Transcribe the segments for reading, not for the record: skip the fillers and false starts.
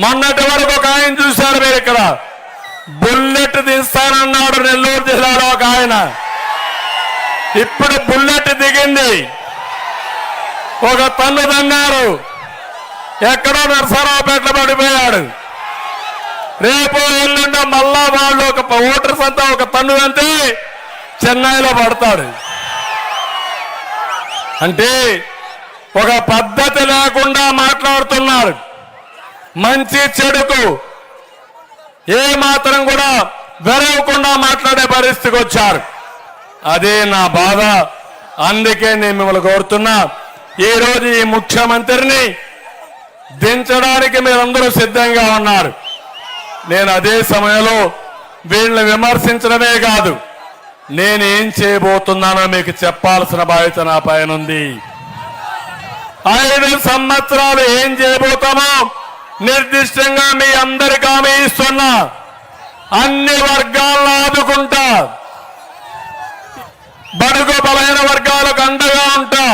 మొన్నటి వరకు ఒక ఆయన చూశారు మీరు ఇక్కడ, బుల్లెట్ తీస్తానన్నాడు నెల్లూరు జిల్లాలో ఒక ఆయన. ఇప్పుడు బుల్లెట్ దిగింది, ఒక తన్ను తన్నారు, ఎక్కడో నరసరావుపేటలో పడిపోయాడు. రేపు ఎల్లుండో మళ్ళా వాళ్ళు ఒక ఓటర్స్ అంతా ఒక తన్ను అంతే చెన్నైలో పడతాడు. అంటే ఒక పద్ధతి లేకుండా మాట్లాడుతున్నారు. మంచి చెడుకు ఏ మాత్రం కూడా వెరవకుండా మాట్లాడే పరిస్థితికి వచ్చారు. అదే నా బాధ. అందుకే నేను మిమ్మల్ని కోరుతున్నా, ఈరోజు ఈ ముఖ్యమంత్రిని దించడానికి మీరందరూ సిద్ధంగా ఉన్నారు. నేను అదే సమయంలో వీళ్ళని విమర్శించడమే కాదు, నేనేం చేయబోతున్నానో మీకు చెప్పాల్సిన బాధ్యత నా పైన ఉంది. 5 సంవత్సరాలు ఏం చేయబోతామో నిర్దిష్టంగా మీ అందరికీ హామీ ఇస్తున్నా. అన్ని వర్గాలను ఆదుకుంటా, బడుగు బలైన వర్గాలకు అండగా ఉంటా,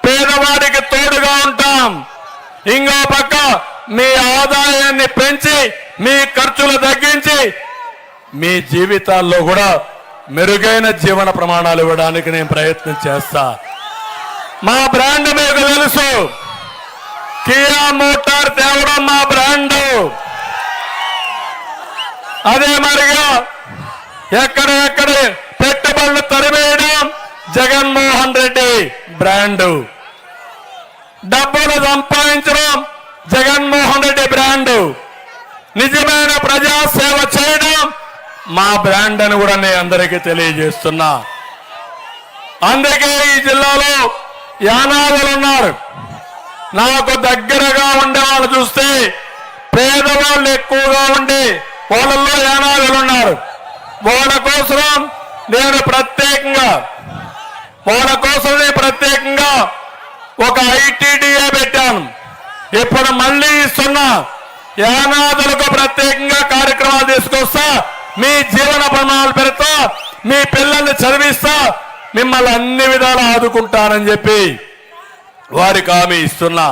పేదవాడికి తోడుగా ఉంటాం. ఇంకో పక్క మీ ఆదాయాన్ని పెంచి మీ ఖర్చులు తగ్గించి మీ జీవితాల్లో కూడా మెరుగైన జీవన ప్రమాణాలు ఇవ్వడానికి నేను ప్రయత్నం చేస్తా. మా బ్రాండ్ మీకు తెలుసు, కియా మోటార్ తేవడం మా బ్రాండ్. అదే మరిగా ఎక్కడ పెట్టుబడులు తరివేయడం జగన్మోహన్ రెడ్డి బ్రాండు. డబ్బులు సంపాదించడం జగన్మోహన్ రెడ్డి బ్రాండు. నిజమైన ప్రజాసేవ చేయడం మా బ్రాండ్ అని కూడా నేను అందరికీ తెలియజేస్తున్నా. అందుకే ఈ జిల్లాలో యానాదులు ఉన్నారు. నాకు దగ్గరగా ఉండే వాళ్ళు చూస్తే పేదవాళ్ళు ఎక్కువగా ఉండి వాళ్ళల్లో యానాదులు ఉన్నారు. వాళ్ళ కోసం నేను ప్రత్యేకంగా ఒక ఐటీడీఏ పెట్టాను. ఇప్పుడు మళ్ళీ ఇస్తున్నా, యానాదులకు ప్రత్యేకంగా కార్యక్రమాలు తీసుకొస్తా, మీ జీవన ప్రమాణాలు పెడతా, మీ పిల్లల్ని చదివిస్తా, మిమ్మల్ని అన్ని విధాలు ఆదుకుంటానని చెప్పి వారికి హామీ ఇస్తున్నా.